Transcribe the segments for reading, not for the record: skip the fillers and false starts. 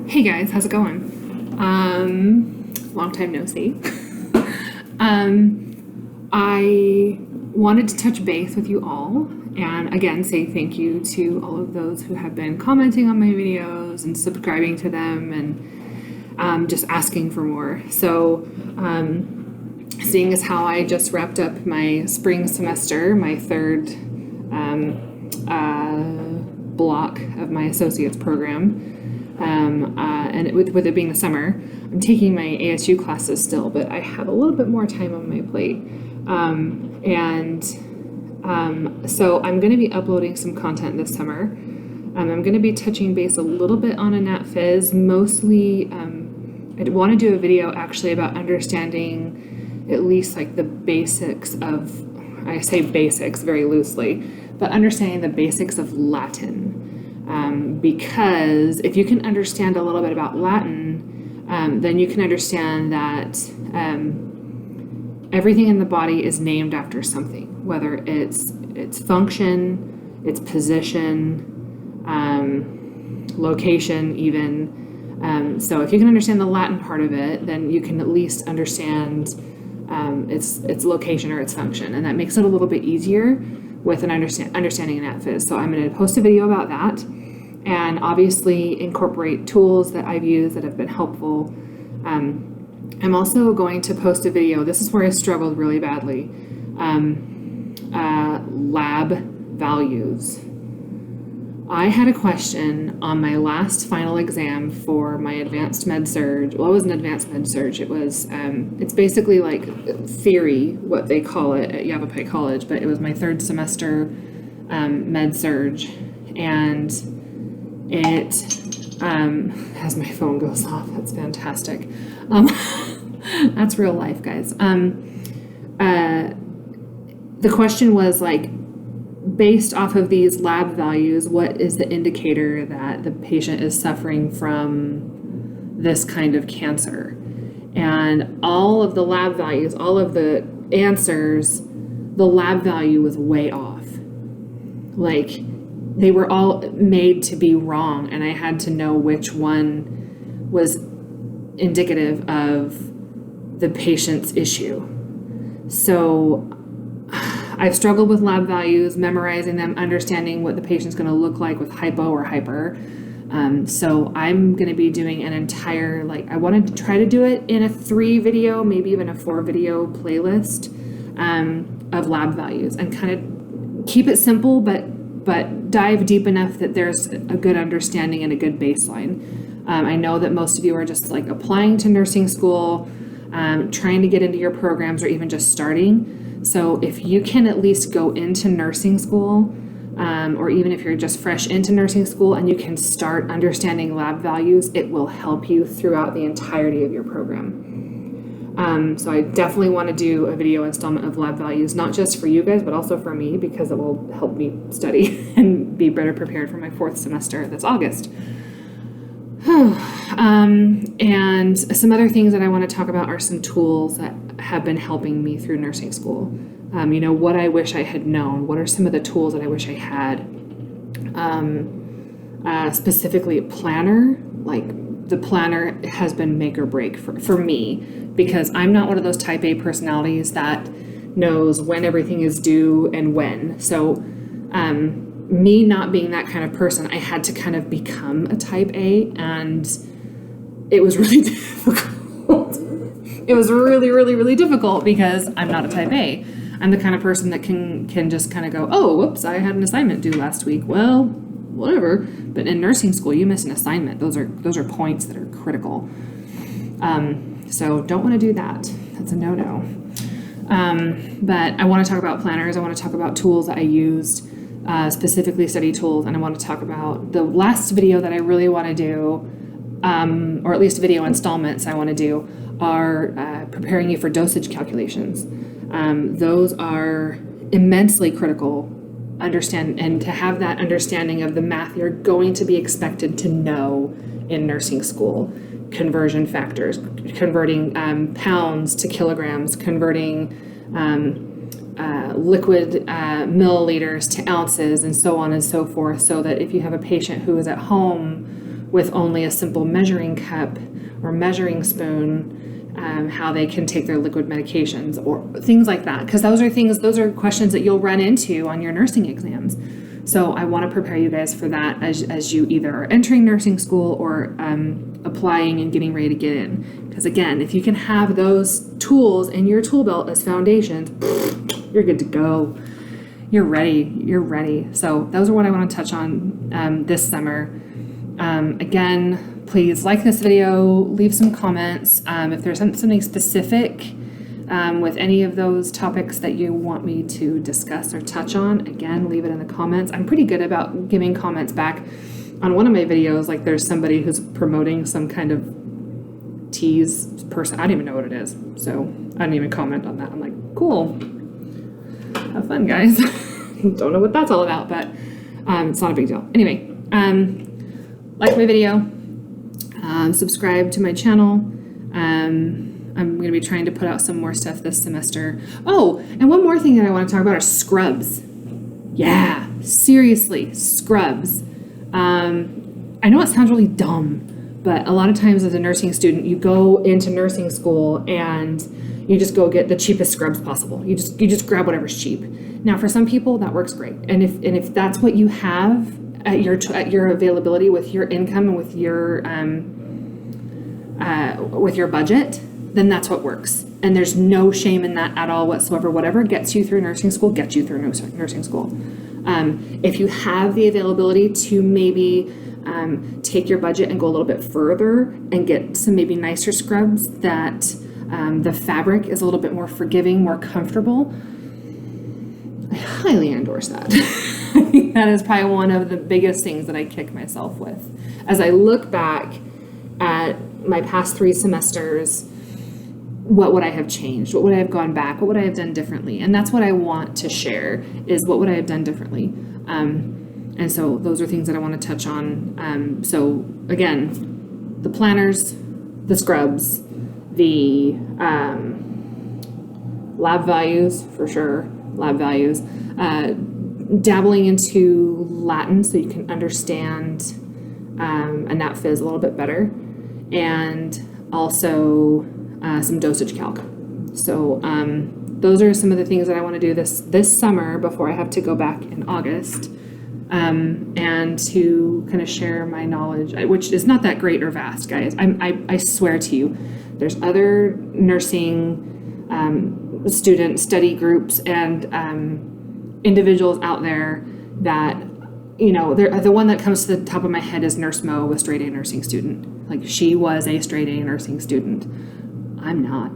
Hey guys, how's it going? Long time no see. I wanted to touch base with you all and again say thank you to all of those who have been commenting on my videos and subscribing to them and just asking for more. So, seeing as how I just wrapped up my spring semester, my third block of my associate's program, and with it being the summer, I'm taking my ASU classes still, but I have a little bit more time on my plate. So I'm going to be uploading some content this summer. I'm going to be touching base a little bit on Anat Phys. Mostly, I want to do a video actually about understanding at least like the basics of, I say basics very loosely, but understanding the basics of Latin. Because if you can understand a little bit about Latin, then you can understand that everything in the body is named after something, whether it's function, its position, location even. So if you can understand the Latin part of it, then you can at least understand its location or its function, and that makes it a little bit easier with an understanding Anat Phys. So I'm going to post a video about that, and obviously incorporate tools that I've used that have been helpful. I'm also going to post a video. This is where I struggled really badly. Lab values. I had a question on my last final exam for my advanced med surg. Well, it wasn't advanced med surg. It was, it's basically like theory, what they call it at Yavapai College, but it was my third semester med surg. And it, as my phone goes off, that's fantastic. That's real life, guys. The question was like, based off of these lab values, what is the indicator that the patient is suffering from this kind of cancer? And all of the lab values, all of the answers, the lab value was way off. Like, they were all made to be wrong, and I had to know which one was indicative of the patient's issue. So I've struggled with lab values, memorizing them, understanding what the patient's going to look like with hypo or hyper. So I'm going to be doing an entire, like, I wanted to try to do it in a 3 video, maybe even a 4 video playlist of lab values, and kind of keep it simple, but dive deep enough that there's a good understanding and a good baseline. I know that most of you are just like applying to nursing school, trying to get into your programs, or even just starting. So if you can at least go into nursing school, or even if you're just fresh into nursing school and you can start understanding lab values, it will help you throughout the entirety of your program. So I definitely want to do a video installment of lab values, not just for you guys, but also for me, because it will help me study and be better prepared for my 4th semester that's August. And some other things that I want to talk about are some tools that have been helping me through nursing school. What I wish I had known. What are some of the tools that I wish I had? Specifically, planner. Like, the planner has been make or break for me, because I'm not one of those type A personalities that knows when everything is due and when. So, me not being that kind of person, I had to kind of become a type A, and it was really difficult. It was really, really, really difficult because I'm not a type A. I'm the kind of person that can just kind of go, oh, whoops, I had an assignment due last week. Well, whatever. But in nursing school, you miss an assignment. Those are points that are critical. So don't want to do that. That's a no-no. But I want to talk about planners. I want to talk about tools that I used, specifically study tools, and I want to talk about the last video that I really want to do, or at least video installments I want to do, are preparing you for dosage calculations. Those are immensely critical. And to have that understanding of the math you're going to be expected to know in nursing school. Conversion factors, converting pounds to kilograms, converting liquid milliliters to ounces, and so on and so forth, so that if you have a patient who is at home with only a simple measuring cup or measuring spoon, how they can take their liquid medications or things like that. Because those are questions that you'll run into on your nursing exams. So I want to prepare you guys for that as you either are entering nursing school or applying and getting ready to get in. Because again, if you can have those tools in your tool belt as foundations, you're good to go. You're ready. So those are what I want to touch on this summer. Again, please like this video, leave some comments. If there's something specific with any of those topics that you want me to discuss or touch on, again, leave it in the comments. I'm pretty good about giving comments back. On one of my videos, like there's somebody who's promoting some kind of tease person. I don't even know what it is. So I didn't even comment on that. I'm like, cool. Have fun, guys. Don't know what that's all about, but it's not a big deal. Anyway, like my video, subscribe to my channel. I'm going to be trying to put out some more stuff this semester. Oh, and one more thing that I want to talk about are scrubs. Yeah, seriously, scrubs. I know it sounds really dumb, but a lot of times as a nursing student, you go into nursing school and you just go get the cheapest scrubs possible. You just grab whatever's cheap. Now, for some people, that works great. And if that's what you have at your availability with your income and with your budget, then that's what works. And there's no shame in that at all whatsoever. Whatever gets you through nursing school, gets you through nursing school. If you have the availability to maybe take your budget and go a little bit further and get some maybe nicer scrubs that the fabric is a little bit more forgiving, more comfortable, I highly endorse that. I think that is probably one of the biggest things that I kick myself with. As I look back at my past 3 semesters, what would I have changed? What would I have gone back? What would I have done differently? And that's what I want to share, is what would I have done differently? And so those are things that I want to touch on. So again, the planners, the scrubs, the lab values, for sure, lab values, dabbling into Latin so you can understand a phys a little bit better, and also some dosage calc. So those are some of the things that I want to do this summer before I have to go back in August, and to kind of share my knowledge, which is not that great or vast, guys. I swear to you, there's other nursing student study groups and individuals out there that, you know, the one that comes to the top of my head is Nurse Mo, a straight A nursing student. Like, she was a straight A nursing student. I'm not.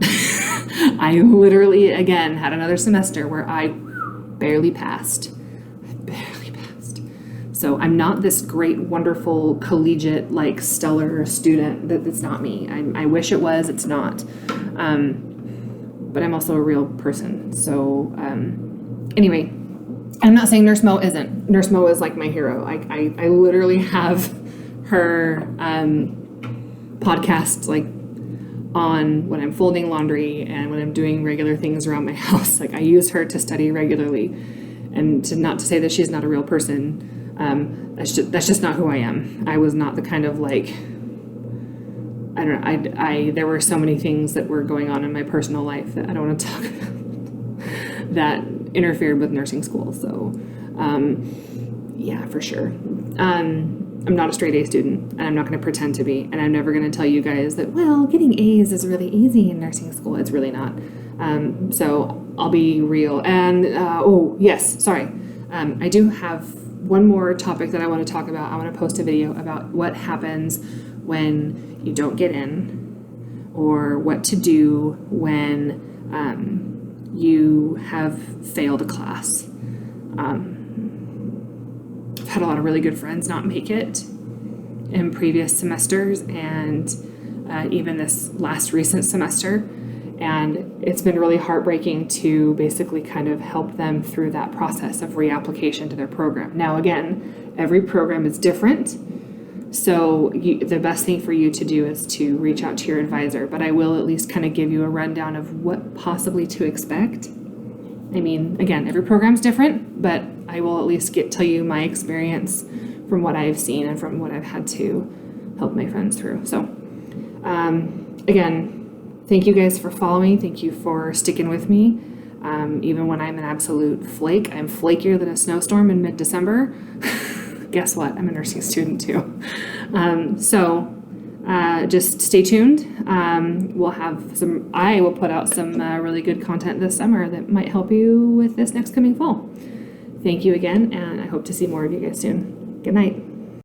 I literally, again, had another semester where I barely passed. So I'm not this great, wonderful, collegiate, like, stellar student. That's not me. I wish it was. It's not. But I'm also a real person. So anyway, I'm not saying Nurse Mo isn't. Nurse Mo is like my hero. I literally have her podcast, like, on when I'm folding laundry and when I'm doing regular things around my house. Like, I use her to study regularly. And not to say that she's not a real person. That's just not who I am. I was not the kind of, like, I don't know, there were so many things that were going on in my personal life that I don't want to talk about that interfered with nursing school. So, yeah, for sure. I'm not a straight A student, and I'm not going to pretend to be, and I'm never going to tell you guys that, well, getting A's is really easy in nursing school. It's really not. So I'll be real. And, oh, yes, sorry. I do have one more topic that I want to talk about. I want to post a video about what happens when you don't get in, or what to do when you have failed a class. I've had a lot of really good friends not make it in previous semesters, and even this last recent semester. And it's been really heartbreaking to basically kind of help them through that process of reapplication to their program. Now, again, every program is different. So the best thing for you to do is to reach out to your advisor. But I will at least kind of give you a rundown of what possibly to expect. I mean, again, every program's different, but I will at least tell you my experience from what I've seen and from what I've had to help my friends through. So again, thank you guys for following. Thank you for sticking with me. Even when I'm an absolute flake, I'm flakier than a snowstorm in mid-December. Guess what? I'm a nursing student too. Just stay tuned. I will put out some really good content this summer that might help you with this next coming fall. Thank you again, and I hope to see more of you guys soon. Good night.